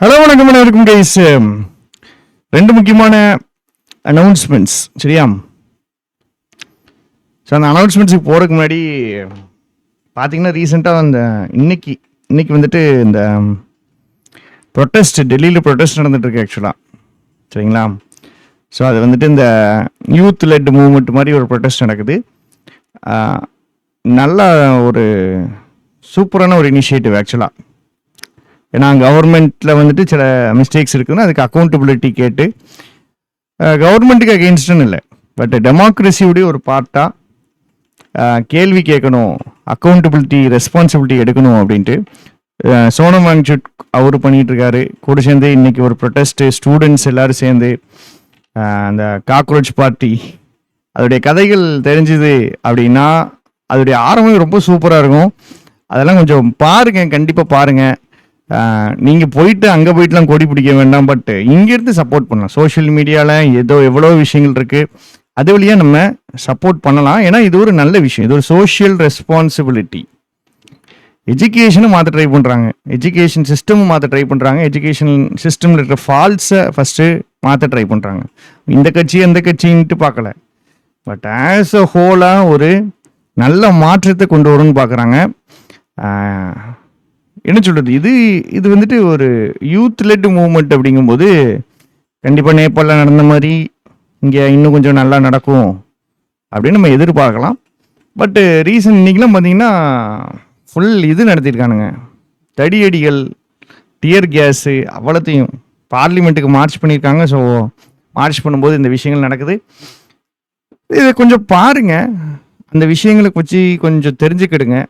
Hello வணக்கம் அனைவருக்கும் guys. ரெண்டு முக்கியமான அனௌன்ஸ்மெண்ட்ஸ் சரியா? ஸோ அந்த அனௌன்ஸ்மெண்ட்ஸுக்கு போகிறதுக்கு முன்னாடி பார்த்தீங்கன்னா ரீசெண்டாக அந்த இன்னைக்கு வந்துட்டு இந்த ப்ரொட்டஸ்ட் டெல்லியில் ப்ரொட்டஸ்ட் நடந்துகிட்ருக்கு ஆக்சுவலாக சரிங்களா? ஸோ அது வந்துட்டு இந்த யூத் லெட் மூவ்மெண்ட் மாதிரி ஒரு ப்ரொட்டஸ்ட் நடக்குது. நல்ல ஒரு சூப்பரான ஒரு இனிஷியேட்டிவ் ஆக்சுவலாக. ஏன்னா கவர்மெண்ட்டில் வந்துட்டு சில மிஸ்டேக்ஸ் இருக்குதுன்னா அதுக்கு அக்கௌண்டபிலிட்டி கேட்டு கவர்மெண்ட்டுக்கு அகெயின்ஸ்டுன்னு இல்லை, பட் டெமோக்ரஸியுடைய ஒரு பார்ட்டாக கேள்வி கேட்கணும், அக்கௌண்டபிலிட்டி ரெஸ்பான்சிபிலிட்டி எடுக்கணும் அப்படின்ட்டு சோனம் வாங்சுக் அவர் பண்ணிகிட்ருக்காரு. கூட சேர்ந்து இன்றைக்கி ஒரு ப்ரொட்டஸ்ட்டு ஸ்டூடெண்ட்ஸ் எல்லோரும் சேர்ந்து அந்த காக்ரோச் பார்ட்டி அதோடைய கதைகள் தெரிஞ்சுது அப்படின்னா அதோடைய ஆரம்பம் ரொம்ப சூப்பராக இருக்கும். அதெல்லாம் கொஞ்சம் பாருங்கள், கண்டிப்பாக பாருங்கள். நீங்கள் போயிட்டு அங்கே போயிட்டுலாம் கொடி பிடிக்க வேண்டாம், பட் இங்கேருந்து சப்போர்ட் பண்ணலாம். சோஷியல் மீடியாவில் எவ்வளோ விஷயங்கள் இருக்குது, அது வழியாக நம்ம சப்போர்ட் பண்ணலாம். ஏன்னா இது ஒரு நல்ல விஷயம், இது ஒரு சோஷியல் ரெஸ்பான்சிபிலிட்டி. எஜுகேஷனும் மாற்ற ட்ரை பண்ணுறாங்க, எஜுகேஷன் சிஸ்டமும் மாற்ற ட்ரை பண்ணுறாங்க, எஜுகேஷன் சிஸ்டமில் இருக்கிற ஃபால்ஸை ஃபஸ்ட்டு மாற்ற ட்ரை பண்ணுறாங்க. இந்த கட்சி அந்த கட்சின்ட்டு பார்க்கல, பட் ஆஸ் அ ஹோலாக ஒரு நல்ல மாற்றத்தை கொண்டு வரணும்னு பார்க்குறாங்க. என்ன சொல்கிறது, இது வந்துட்டு ஒரு யூத் லெட் மூவ்மெண்ட் அப்படிங்கும்போது கண்டிப்பாக நேபாளில் நடந்த மாதிரி இங்கே இன்னும் கொஞ்சம் நல்லா நடக்கும் அப்படின்னு நம்ம எதிர்பார்க்கலாம். பட்டு ரீசன் இன்றைக்கெலாம் பார்த்தீங்கன்னா ஃபுல் இது நடத்தியிருக்கானுங்க, தடியடிகள், டியர் கேஸு, அவ்வளோத்தையும் பார்லிமெண்ட்டுக்கு மார்ச் பண்ணியிருக்காங்க. ஸோ மார்ச் பண்ணும்போது இந்த விஷயங்கள் நடக்குது. இதை கொஞ்சம் பாருங்கள், அந்த விஷயங்களை வச்சு கொஞ்சம் தெரிஞ்சுக்கிடுங்க,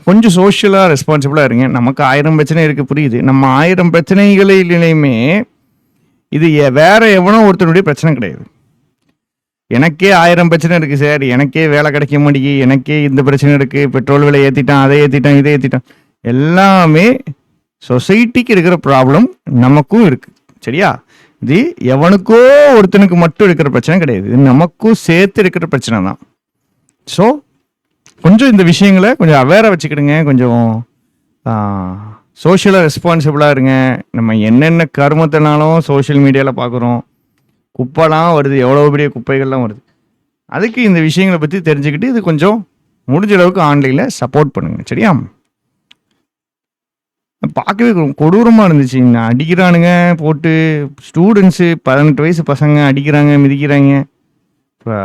கொஞ்சம் சோஷியலாக ரெஸ்பான்சிபிளாக இருங்க. நமக்கு 1000 பிரச்சனை இருக்குது, புரியுது. நம்ம 1000 பிரச்சனைகளிலையுமே இது வேற எவனோ ஒருத்தனுடைய பிரச்சனை கிடையாது. எனக்கே 1000 பிரச்சனை இருக்குது சார், எனக்கே வேலை கிடைக்க மாட்டேங்கி, எனக்கே இந்த பிரச்சனை இருக்குது, பெட்ரோல் விலை ஏற்றிட்டான், அதை ஏற்றிட்டான், இதை ஏற்றிட்டான், எல்லாமே சொசைட்டிக்கு இருக்கிற ப்ராப்ளம் நமக்கும் இருக்குது சரியா? இது எவனுக்கோ ஒருத்தனுக்கு மட்டும் இருக்கிற பிரச்சனை கிடையாது, இது நமக்கும் சேர்த்து இருக்கிற பிரச்சனை தான். ஸோ கொஞ்சம் இந்த விஷயங்களை கொஞ்சம் அவேராக வச்சுக்கிடுங்க, கொஞ்சம் சோஷியலாக ரெஸ்பான்சிபிளாக இருங்க. நம்ம என்னென்ன கருமத்தினாலும் சோஷியல் மீடியாவில் பார்க்குறோம், குப்பைலாம் வருது, எவ்வளோ பெரிய குப்பைகள்லாம் வருது. அதுக்கு இந்த விஷயங்களை பற்றி தெரிஞ்சுக்கிட்டு இது கொஞ்சம் முடிஞ்ச அளவுக்கு ஆன்லைனில் சப்போர்ட் பண்ணுங்க சரியா? பார்க்கவே கொடூரமாக இருந்துச்சு, அடிக்கிறானுங்க போட்டு, ஸ்டூடெண்ட்ஸு 18 வயசு பசங்க அடிக்கிறாங்க, மிதிக்கிறாங்க. இப்போ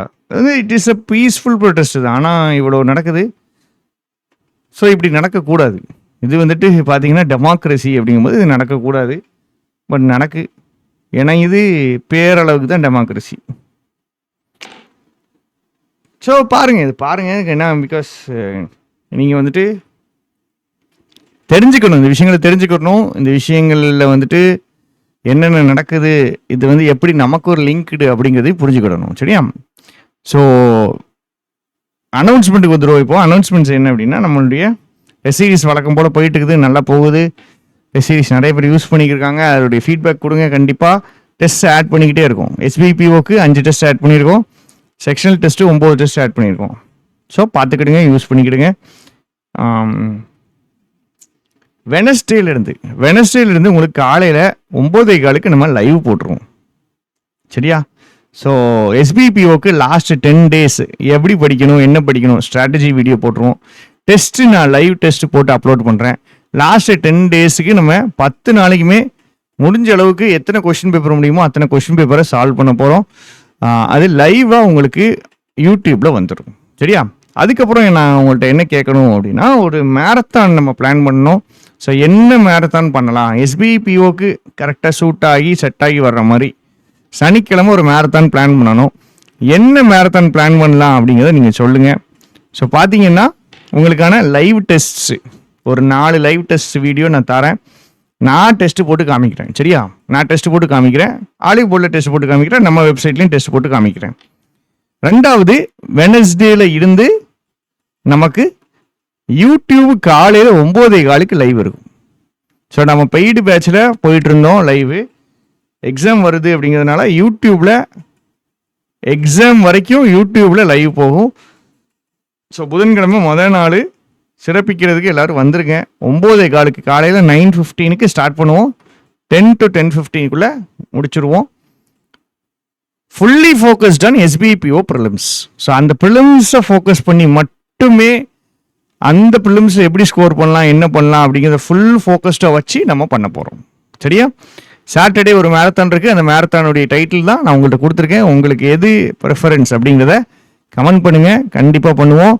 it is a peaceful protest தான், ஆனால் இவ்வளோ நடக்குது. ஸோ இப்படி நடக்கக்கூடாது. இது வந்துட்டு பார்த்தீங்கன்னா டெமோக்ரஸி அப்படிங்கும்போது இது நடக்கக்கூடாது, பட் நடக்கு. ஏன்னா இது பேரளவுக்கு தான் டெமோக்ரஸி. ஸோ பாருங்கள், இது பாருங்கள். என்ன, பிகாஸ் நீங்கள் வந்துட்டு தெரிஞ்சுக்கணும், இந்த விஷயங்களை தெரிஞ்சுக்கணும். இந்த விஷயங்களில் வந்துட்டு என்னென்ன நடக்குது, இது வந்து எப்படி நமக்கு ஒரு லிங்க்டு அப்படிங்கிறதையும் புரிஞ்சுக்கிடணும் சரியா? ஸோ அனௌன்ஸ்மெண்ட்டுக்கு வந்துடுவோம். இப்போ அனௌன்ஸ்மெண்ட்ஸ் என்ன அப்படின்னா, நம்மளுடைய எஸ்சிடிஸ் வழக்கம் போல் போயிட்டு இருக்குது, நல்லா போகுது. எஸ்சிடிஸ் நிறைய பேர் யூஸ் பண்ணிக்கிருக்காங்க, அதோடைய ஃபீட்பேக் கொடுங்க. கண்டிப்பாக டெஸ்ட் ஆட் பண்ணிக்கிட்டே இருக்கும். SBPOக்கு 5 டெஸ்ட் ஆட் பண்ணியிருக்கோம், செக்ஷனல் டெஸ்ட்டு 9 டெஸ்ட் ஆட் பண்ணியிருக்கோம். ஸோ பார்த்துக்கிடுங்க, யூஸ் பண்ணிக்கிடுங்க. வெனஸ்டேலேருந்து உங்களுக்கு காலையில் 9:15 நம்ம லைவ் போட்டுருவோம் சரியா? ஸோ SBPOக்கு லாஸ்ட் 10 days எப்படி படிக்கணும், என்ன படிக்கணும், ஸ்ட்ராட்டஜி வீடியோ போட்டுருவோம். டெஸ்ட்டு நான் லைவ் டெஸ்ட்டு போட்டு அப்லோட் பண்ணுறேன். லாஸ்ட் 10 daysக்கு நம்ம 10 நாளைக்குமே முடிஞ்ச அளவுக்கு எத்தனை கொஷின் பேப்பர் முடியுமோ அத்தனை கொஷின் பேப்பரை சால்வ் பண்ண போகிறோம். அது லைவாக உங்களுக்கு யூடியூப்பில் வந்துடும் சரியா? அதுக்கப்புறம் நான் உங்கள்கிட்ட என்ன கேட்கணும் அப்படின்னா, ஒரு மேரத்தான் நம்ம பிளான் பண்ணணும். ஸோ என்ன மேரத்தான் பண்ணலாம், SBPOக்கு கரெக்டாக சூட் ஆகி செட் ஆகி வர்ற மாதிரி சனிக்கிழமை ஒரு மேரத்தான் பிளான் பண்ணணும். என்ன மேரத்தான் பிளான் பண்ணலாம் அப்படிங்கிறத நீங்கள் சொல்லுங்கள். ஸோ பார்த்தீங்கன்னா உங்களுக்கான லைவ் டெஸ்ட்ஸு ஒரு 4 லைவ் டெஸ்ட் வீடியோ நான் தரேன். நான் டெஸ்ட்டு போட்டு காமிக்கிறேன் சரியா? நான் டெஸ்ட் போட்டு காமிக்கிறேன், ஆலிவ் போர்டில் டெஸ்ட் போட்டு காமிக்கிறேன், நம்ம வெப்சைட்லேயும் டெஸ்ட் போட்டு காமிக்கிறேன். 2வது வெனஸ்டேல இருந்து நமக்கு யூடியூப் காலையில் 9:15 லைவ் இருக்கும். ஸோ நம்ம பெய்டு பேட்சில் போயிட்டு இருந்தோம் லைவு. எக்ஸாம் வருது அப்படிங்கிறதுனால யூடியூப்பில் எக்ஸாம் வரைக்கும் யூடியூப்பில் லைவ் போகும். ஸோ புதன்கிழமை முதல் நாள் சிறப்பிக்கிறதுக்கு எல்லோரும் வந்துருங்க. 9:15 காலையில் 9:15 ஸ்டார்ட் பண்ணுவோம். 10 to 10:15 முடிச்சிருவோம். Fully focused on SBPO prelims. So அந்த ப்ரிலிம்ஸை ஃபோக்கஸ் பண்ணி மட்டுமே அந்த ப்ரிலிம்ஸ் எப்படி ஸ்கோர் பண்ணலாம், என்ன பண்ணலாம் அப்படிங்கிறத ஃபுல் ஃபோக்கஸ்டாக வச்சு நம்ம பண்ண போகிறோம். சரியா? சாட்டர்டே ஒரு மேரத்தான் இருக்குது. அந்த மேரத்தானுடைய டைட்டில் தான் நான் உங்கள்கிட்ட கொடுத்துருக்கேன். உங்களுக்கு எது ப்ரிஃபரன்ஸ் அப்படிங்கிறத கமெண்ட் பண்ணுங்கள். கண்டிப்பாக பண்ணுவோம்.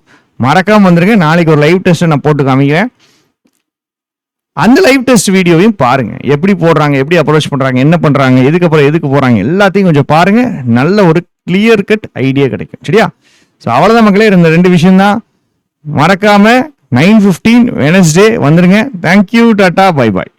மறக்காமல் வந்துருங்க. நாளைக்கு ஒரு லைவ் டெஸ்ட்டை நான் போட்டு காமிக்கிறேன். அந்த லைவ் டெஸ்ட் வீடியோவையும் பாருங்கள். எப்படி போடுறாங்க, எப்படி அப்ரோச் பண்ணுறாங்க, என்ன பண்ணுறாங்க, எதுக்கப்புறம் எதுக்கு போகிறாங்க, எல்லாத்தையும் கொஞ்சம் பாருங்கள். நல்ல ஒரு கிளியர் கட் ஐடியா கிடைக்கும். சரியா? ஸோ அவ்வளோதான் மக்களே. இந்த 2 விஷயம்தான். மறக்காமல் 9:15 வெனஸ்டே வந்துருங்க. Thank you, tata, bye bye.